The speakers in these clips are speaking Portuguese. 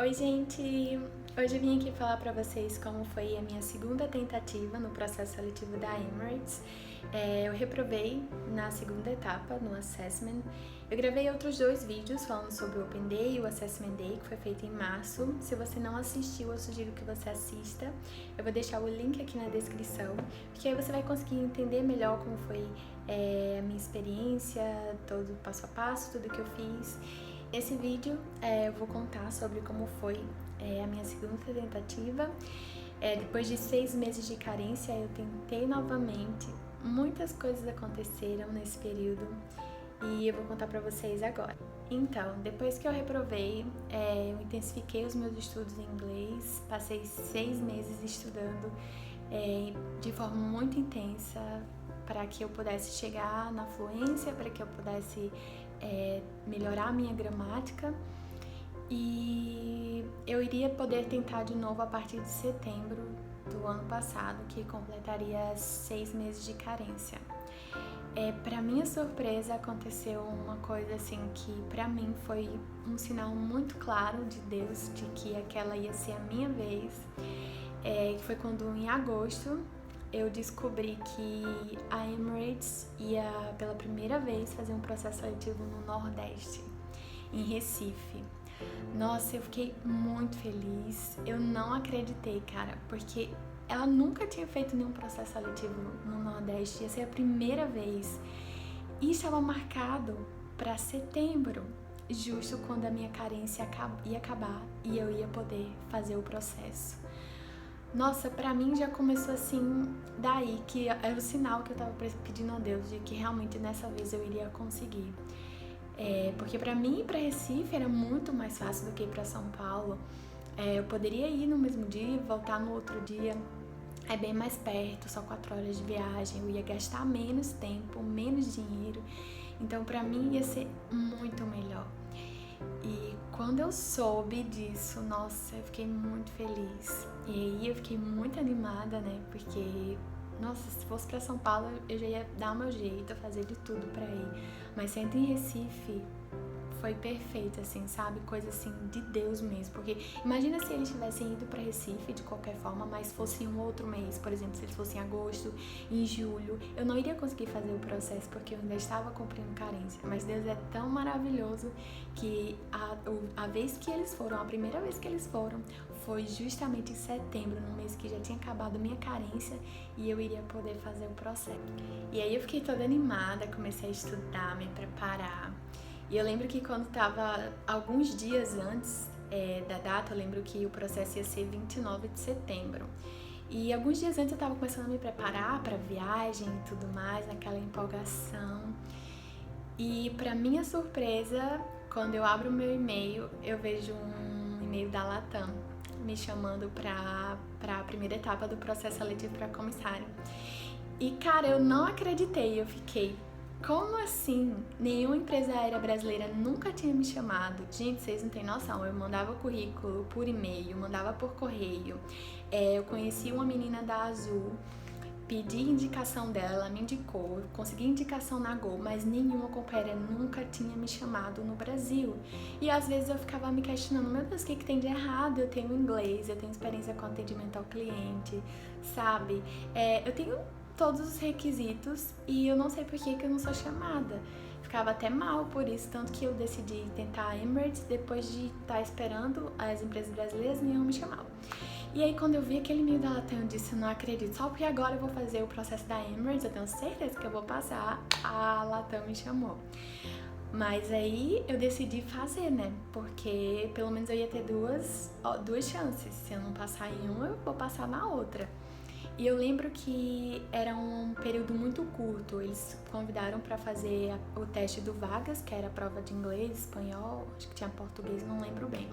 Oi, gente! Hoje eu vim aqui falar pra vocês como foi a minha segunda tentativa no processo seletivo da Emirates. Eu reprovei na segunda etapa, no Assessment. Eu gravei outros 2 vídeos falando sobre o Open Day e o Assessment Day, que foi feito em março. Se você não assistiu, eu sugiro que você assista. Eu vou deixar o link aqui na descrição, porque aí você vai conseguir entender melhor como foi a minha experiência, todo passo a passo, tudo que eu fiz. Esse vídeo eu vou contar sobre como foi a minha segunda tentativa. Depois de 6 meses de carência, eu tentei novamente. Muitas coisas aconteceram nesse período e eu vou contar pra vocês agora. Então, depois que eu reprovei, eu intensifiquei os meus estudos em inglês. Passei 6 meses estudando de forma muito intensa para que eu pudesse chegar na fluência, para que eu pudesse melhorar a minha gramática, e eu iria poder tentar de novo a partir de setembro do ano passado, que completaria 6 meses de carência. Para minha surpresa, aconteceu uma coisa assim que para mim foi um sinal muito claro de Deus de que aquela ia ser a minha vez, que foi quando em agosto eu descobri que a Emirates ia pela primeira vez fazer um processo seletivo no Nordeste, em Recife. Nossa, eu fiquei muito feliz, eu não acreditei, cara, porque ela nunca tinha feito nenhum processo seletivo no Nordeste, ia ser a primeira vez. E estava marcado para setembro, justo quando a minha carência ia acabar e eu ia poder fazer o processo. Nossa, pra mim já começou assim, daí que era o sinal que eu tava pedindo a Deus de que realmente nessa vez eu iria conseguir. Porque pra mim ir pra Recife era muito mais fácil do que ir pra São Paulo. Eu poderia ir no mesmo dia e voltar no outro dia. É bem mais perto, só 4 horas de viagem. Eu ia gastar menos tempo, menos dinheiro. Então pra mim ia ser muito melhor. E quando eu soube disso, nossa, eu fiquei muito feliz. E aí eu fiquei muito animada, né? Porque, nossa, se fosse pra São Paulo, eu já ia dar o meu jeito, fazer de tudo pra ir. Mas sendo em Recife, foi perfeito, assim, sabe? Coisa, assim, de Deus mesmo. Porque imagina se eles tivessem ido pra Recife de qualquer forma, mas fosse em um outro mês. Por exemplo, se eles fossem em agosto, em julho, eu não iria conseguir fazer o processo porque eu ainda estava cumprindo carência. Mas Deus é tão maravilhoso que a vez que eles foram, a primeira vez que eles foram, foi justamente em setembro, no mês que já tinha acabado minha carência e eu iria poder fazer o processo. E aí eu fiquei toda animada, comecei a estudar, me preparar. E eu lembro que quando tava alguns dias antes da data, eu lembro que o processo ia ser 29 de setembro. E alguns dias antes eu tava começando a me preparar pra viagem e tudo mais, naquela empolgação. E pra minha surpresa, quando eu abro o meu e-mail, eu vejo um e-mail da Latam me chamando pra a primeira etapa do processo seletivo pra comissário. E cara, eu não acreditei, eu fiquei... Como assim? Nenhuma empresa aérea brasileira nunca tinha me chamado. Gente, vocês não têm noção. Eu mandava currículo por e-mail, mandava por correio. Eu conheci uma menina da Azul, pedi indicação dela, ela me indicou. Consegui indicação na Gol, mas nenhuma companhia nunca tinha me chamado no Brasil. E às vezes eu ficava me questionando, meu Deus, o que tem de errado? Eu tenho inglês, eu tenho experiência com atendimento ao cliente, sabe? Eu tenho todos os requisitos e eu não sei por que eu não sou chamada. Ficava até mal por isso, tanto que eu decidi tentar a Emirates depois de estar esperando as empresas brasileiras nenhuma me chamavam. E aí quando eu vi aquele e-mail da Latam, eu disse, não acredito, só porque agora eu vou fazer o processo da Emirates, eu tenho certeza que eu vou passar, a Latam me chamou. Mas aí eu decidi fazer, né? Porque pelo menos eu ia ter duas chances. Se eu não passar em uma, eu vou passar na outra. E eu lembro que era um período muito curto, eles convidaram para fazer o teste do Vagas, que era a prova de inglês, espanhol, acho que tinha português, não lembro bem.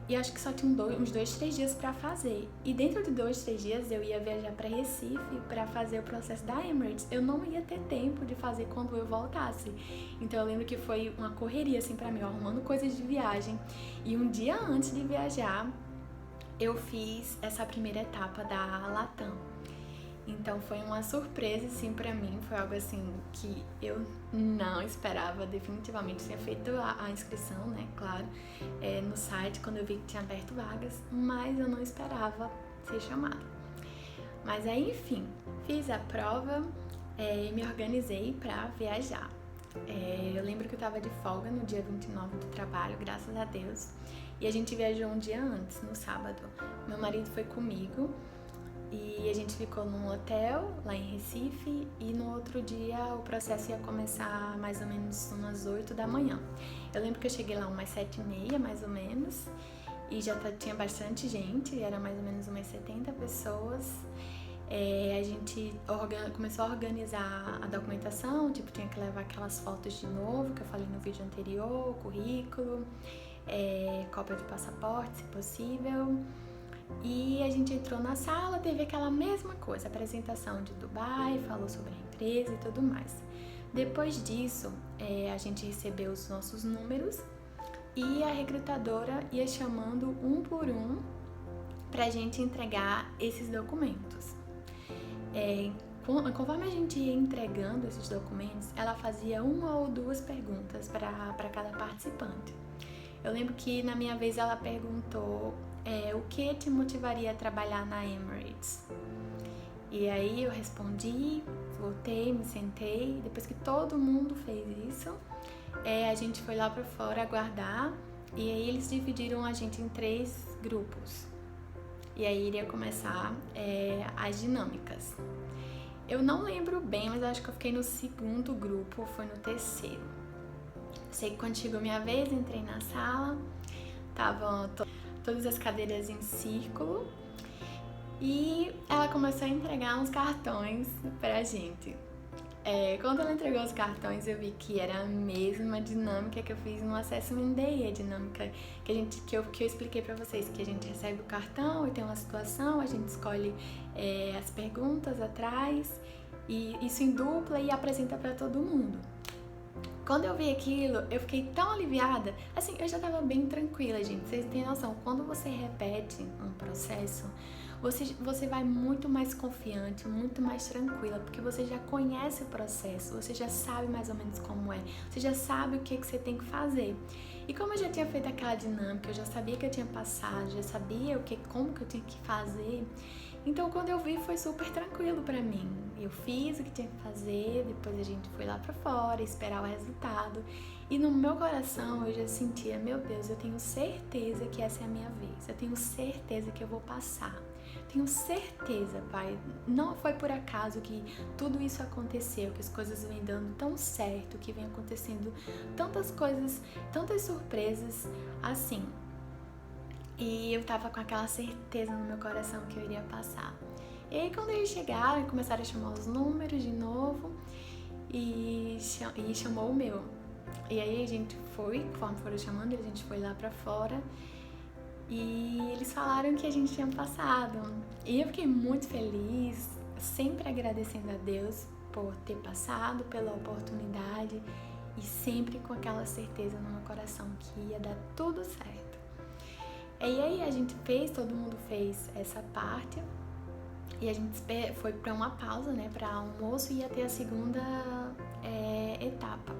E acho que só tinha uns 2, 3 dias para fazer. E dentro de 2, 3 dias eu ia viajar para Recife para fazer o processo da Emirates. Eu não ia ter tempo de fazer quando eu voltasse. Então eu lembro que foi uma correria assim para mim, arrumando coisas de viagem. E um dia antes de viajar, eu fiz essa primeira etapa da Latam. Então foi uma surpresa, assim, pra mim. Foi algo, assim, que eu não esperava. Definitivamente tinha feito a inscrição, né, claro, no site, quando eu vi que tinha aberto vagas, mas eu não esperava ser chamada. Mas aí, enfim, fiz a prova e me organizei pra viajar. Eu lembro que eu tava de folga no dia 29 do trabalho, graças a Deus. E a gente viajou um dia antes, no sábado. Meu marido foi comigo e a gente ficou num hotel lá em Recife. E no outro dia o processo ia começar mais ou menos umas 8 da manhã. Eu lembro que eu cheguei lá umas 7h30, mais ou menos. E já tinha bastante gente, era mais ou menos umas 70 pessoas. A gente começou a organizar a documentação, tipo, tinha que levar aquelas fotos de novo, que eu falei no vídeo anterior, currículo, cópia de passaporte, se possível. E a gente entrou na sala, teve aquela mesma coisa, apresentação de Dubai, falou sobre a empresa e tudo mais. Depois disso, a gente recebeu os nossos números e a recrutadora ia chamando um por um pra gente entregar esses documentos. Conforme a gente ia entregando esses documentos, ela fazia uma ou duas perguntas para cada participante. Eu lembro que na minha vez ela perguntou o que te motivaria a trabalhar na Emirates? E aí eu respondi, voltei, me sentei. Depois que todo mundo fez isso, a gente foi lá para fora aguardar. E aí eles dividiram a gente em 3 grupos. E aí iria começar as dinâmicas. Eu não lembro bem, mas acho que eu fiquei no 2º grupo, foi no 3º. Sei que quando chegou minha vez, entrei na sala, estavam todas as cadeiras em círculo e ela começou a entregar uns cartões pra gente. Quando ela entregou os cartões, eu vi que era a mesma dinâmica que eu fiz no Assessment Day, a dinâmica que eu expliquei pra vocês, que a gente recebe o cartão e tem uma situação, a gente escolhe as perguntas atrás, e isso em dupla e apresenta pra todo mundo. Quando eu vi aquilo, eu fiquei tão aliviada, assim, eu já tava bem tranquila, gente. Vocês têm noção, quando você repete um processo, você vai muito mais confiante, muito mais tranquila, porque você já conhece o processo, você já sabe mais ou menos como é, você já sabe o que você tem que fazer. E como eu já tinha feito aquela dinâmica, eu já sabia que eu tinha passado, já sabia como que eu tinha que fazer, então quando eu vi foi super tranquilo pra mim. Eu fiz o que tinha que fazer, depois a gente foi lá pra fora esperar o resultado. E no meu coração eu já sentia, meu Deus, eu tenho certeza que essa é a minha vez, eu tenho certeza que eu vou passar. Tenho certeza, Pai, não foi por acaso que tudo isso aconteceu, que as coisas vêm dando tão certo, que vem acontecendo tantas coisas, tantas surpresas assim. E eu tava com aquela certeza no meu coração que eu iria passar. E aí quando eles chegaram, começaram a chamar os números de novo e chamou o meu. E aí a gente foi, conforme foram chamando, a gente foi lá pra fora. E eles falaram que a gente tinha passado. E eu fiquei muito feliz, sempre agradecendo a Deus por ter passado, pela oportunidade e sempre com aquela certeza no meu coração que ia dar tudo certo. E aí a gente todo mundo fez essa parte e a gente foi para uma pausa, né, para almoço, e ia ter a segunda etapa,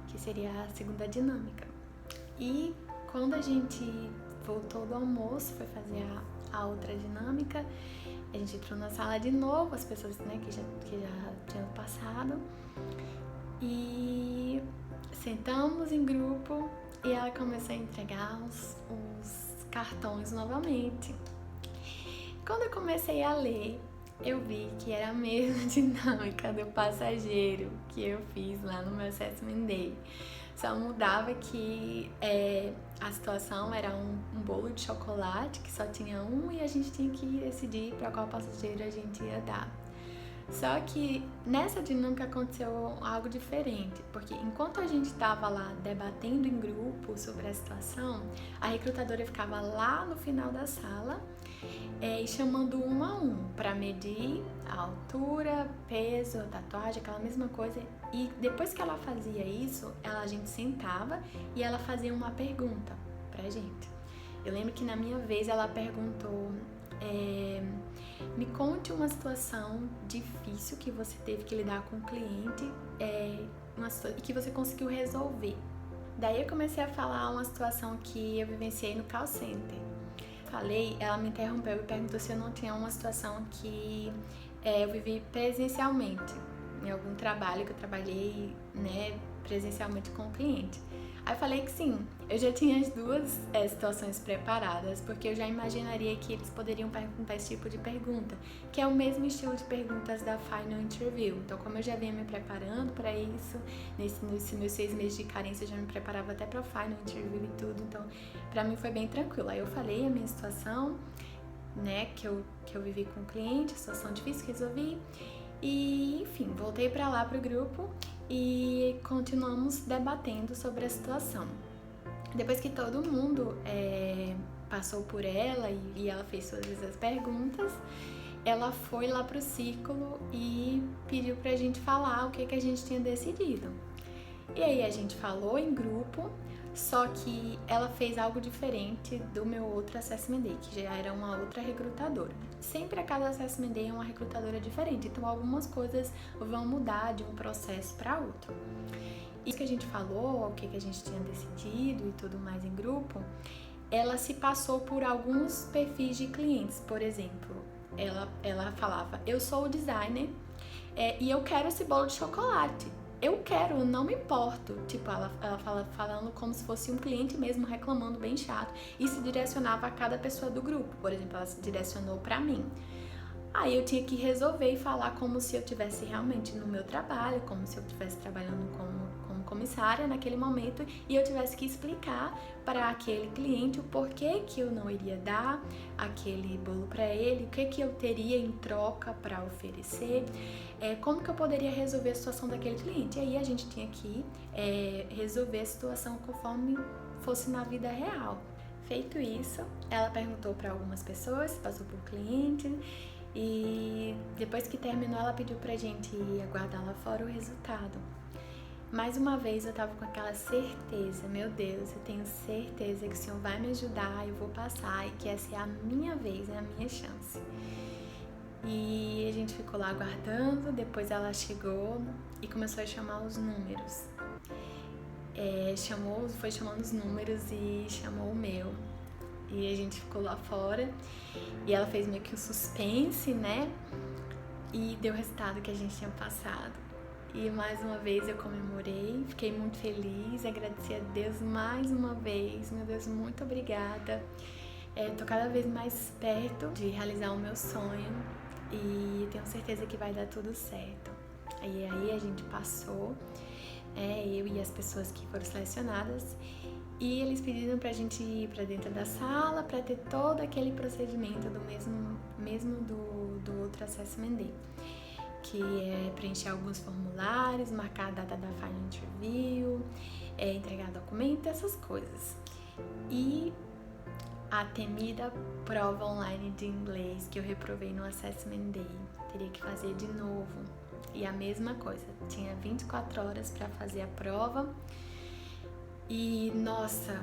que seria a segunda dinâmica. E quando a gente voltou do almoço, foi fazer a outra dinâmica, a gente entrou na sala de novo, as pessoas, né, que já tinham passado, e sentamos em grupo e ela começou a entregar os cartões novamente. Quando eu comecei a ler, eu vi que era a mesma dinâmica do passageiro que eu fiz lá no meu Assessment Day. Só mudava que a situação era um bolo de chocolate, que só tinha um, e a gente tinha que decidir para qual passageiro a gente ia dar. Só que nessa dinâmica aconteceu algo diferente, porque enquanto a gente estava lá debatendo em grupo sobre a situação, a recrutadora ficava lá no final da sala e chamando um a um para medir a altura, peso, a tatuagem, aquela mesma coisa. E depois que ela fazia isso, a gente sentava e ela fazia uma pergunta pra gente. Eu lembro que na minha vez ela perguntou Me conte uma situação difícil que você teve que lidar com o cliente e que você conseguiu resolver. Daí eu comecei a falar uma situação que eu vivenciei no call center. Falei, ela me interrompeu e perguntou se eu não tinha uma situação que eu vivi presencialmente, em algum trabalho que eu trabalhei, né, presencialmente com o cliente. Aí eu falei que sim, eu já tinha as duas situações preparadas, porque eu já imaginaria que eles poderiam perguntar esse tipo de pergunta, que é o mesmo estilo de perguntas da Final Interview. Então, como eu já vinha me preparando para isso, nesses meus 6 meses de carência, eu já me preparava até para Final Interview e tudo, então para mim foi bem tranquilo. Aí eu falei a minha situação, né, que eu vivi com o cliente, situação difícil que resolvi, e enfim, voltei para lá pro grupo e continuamos debatendo sobre a situação. Depois que todo mundo passou por ela e ela fez todas as perguntas, ela foi lá pro círculo e pediu pra gente falar o que a gente tinha decidido. E aí a gente falou em grupo, só que ela fez algo diferente do meu outro Assessment Day, que já era uma outra recrutadora. Sempre a cada Assessment Day é uma recrutadora diferente, então algumas coisas vão mudar de um processo para outro. Isso que a gente falou, o que a gente tinha decidido e tudo mais em grupo, ela se passou por alguns perfis de clientes. Por exemplo, ela falava, eu sou o designer e eu quero esse bolo de chocolate. Eu quero, não me importo. Tipo, ela falando como se fosse um cliente mesmo, reclamando bem chato. E se direcionava a cada pessoa do grupo. Por exemplo, ela se direcionou pra mim. Aí eu tinha que resolver e falar como se eu estivesse realmente no meu trabalho, como se eu estivesse trabalhando como comissária naquele momento e eu tivesse que explicar para aquele cliente o porquê que eu não iria dar aquele bolo para ele, o que eu teria em troca para oferecer, como que eu poderia resolver a situação daquele cliente. E aí a gente tinha que resolver a situação conforme fosse na vida real. Feito isso, ela perguntou para algumas pessoas, passou por cliente e depois que terminou ela pediu pra gente aguardar lá fora o resultado. Mais uma vez eu tava com aquela certeza, meu Deus, eu tenho certeza que o Senhor vai me ajudar, eu vou passar e que essa é a minha vez, é a minha chance. E a gente ficou lá aguardando, depois ela chegou e começou a chamar os números. Foi chamando os números e chamou o meu. E a gente ficou lá fora e ela fez meio que um suspense, né? E deu o resultado que a gente tinha passado. E mais uma vez eu comemorei, fiquei muito feliz, agradeci a Deus mais uma vez. Meu Deus, muito obrigada. Tô cada vez mais perto de realizar o meu sonho e tenho certeza que vai dar tudo certo. E aí a gente passou, eu e as pessoas que foram selecionadas, e eles pediram pra gente ir pra dentro da sala pra ter todo aquele procedimento do mesmo do outro Assessment Day, que é preencher alguns formulários, marcar a data da Final Interview, entregar documento, essas coisas. E a temida prova online de inglês que eu reprovei no Assessment Day, teria que fazer de novo. E a mesma coisa, tinha 24 horas para fazer a prova. E nossa,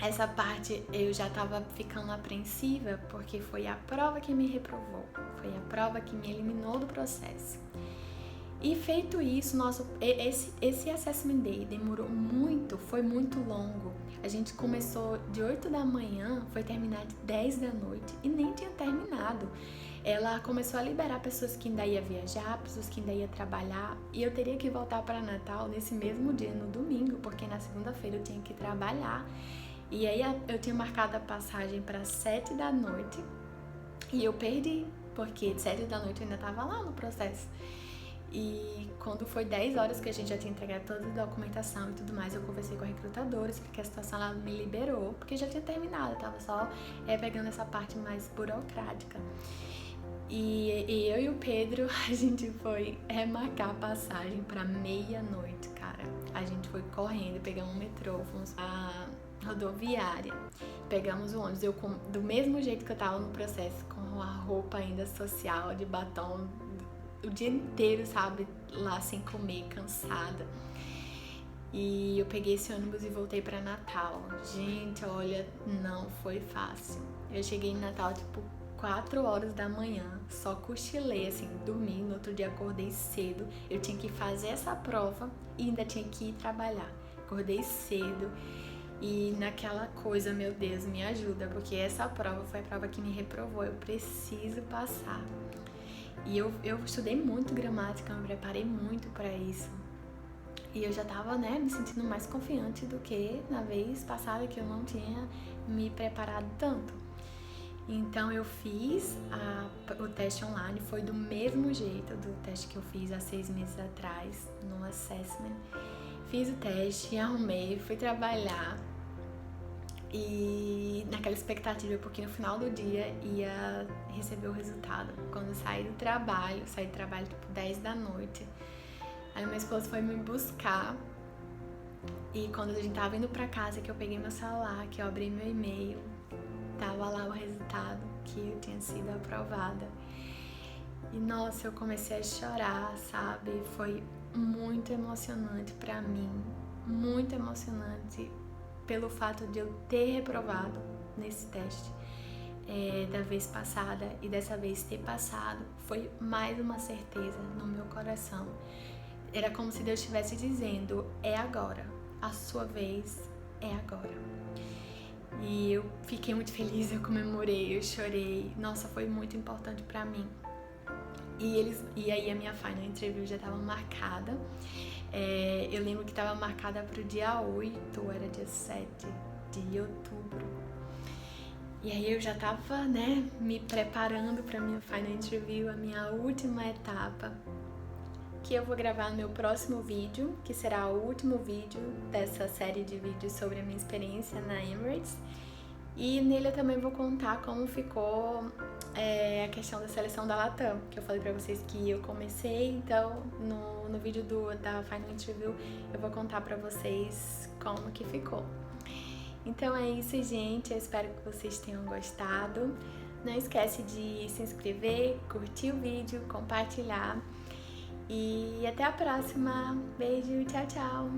essa parte eu já tava ficando apreensiva, porque foi a prova que me reprovou, foi a prova que me eliminou do processo. E feito isso, esse Assessment Day demorou muito, foi muito longo. A gente começou de 8 da manhã, foi terminar de 10 da noite e nem tinha terminado. Ela começou a liberar pessoas que ainda iam viajar, pessoas que ainda iam trabalhar, e eu teria que voltar para Natal nesse mesmo dia, no domingo, porque na segunda-feira eu tinha que trabalhar. E aí eu tinha marcado a passagem para 7 da noite e eu perdi, porque de 7 da noite eu ainda estava lá no processo. E quando foi 10 horas que a gente já tinha entregado toda a documentação e tudo mais, eu conversei com a recrutadora, expliquei a situação, ela me liberou, porque já tinha terminado, eu tava só pegando essa parte mais burocrática. E eu e o Pedro, a gente foi remarcar a passagem pra meia-noite, cara. A gente foi correndo, pegamos um metrô, fomos a rodoviária, pegamos o ônibus. Eu, do mesmo jeito que eu tava no processo, com a roupa ainda social, de batom, o dia inteiro, sabe, lá sem comer, cansada. E eu peguei esse ônibus e voltei pra Natal. Gente, olha, não foi fácil. Eu cheguei em Natal, tipo, 4 horas da manhã, só cochilei, assim, dormi, no outro dia acordei cedo, eu tinha que fazer essa prova e ainda tinha que ir trabalhar. Acordei cedo e naquela coisa, meu Deus, me ajuda, porque essa prova foi a prova que me reprovou, eu preciso passar. E eu estudei muito gramática, me preparei muito para isso. E eu já tava, né, me sentindo mais confiante do que na vez passada que eu não tinha me preparado tanto. Então eu fiz o teste online, foi do mesmo jeito do teste que eu fiz há 6 meses atrás, no Assessment. Fiz o teste, arrumei, fui trabalhar e naquela expectativa, porque no final do dia ia receber o resultado. Quando eu saí do trabalho tipo 10 da noite, aí meu esposo foi me buscar e quando a gente tava indo pra casa, que eu peguei meu celular, que eu abri meu e-mail, tava lá o resultado, que eu tinha sido aprovada. E nossa, eu comecei a chorar, sabe? Foi muito emocionante pra mim, muito emocionante pelo fato de eu ter reprovado nesse teste da vez passada e dessa vez ter passado. Foi mais uma certeza no meu coração. Era como se Deus estivesse dizendo, é agora, a sua vez é agora. E eu fiquei muito feliz, eu comemorei, eu chorei. Nossa, foi muito importante pra mim. E aí a minha final interview já estava marcada. Eu lembro que estava marcada pro dia 8, era dia 7 de outubro. E aí eu já tava, né, me preparando pra minha final interview, a minha última etapa, que eu vou gravar no meu próximo vídeo, que será o último vídeo dessa série de vídeos sobre a minha experiência na Emirates. E nele eu também vou contar como ficou a questão da seleção da Latam, que eu falei pra vocês que eu comecei, então no vídeo da Final Interview eu vou contar pra vocês como que ficou. Então é isso, gente, eu espero que vocês tenham gostado. Não esquece de se inscrever, curtir o vídeo, compartilhar. E até a próxima. Beijo, tchau, tchau!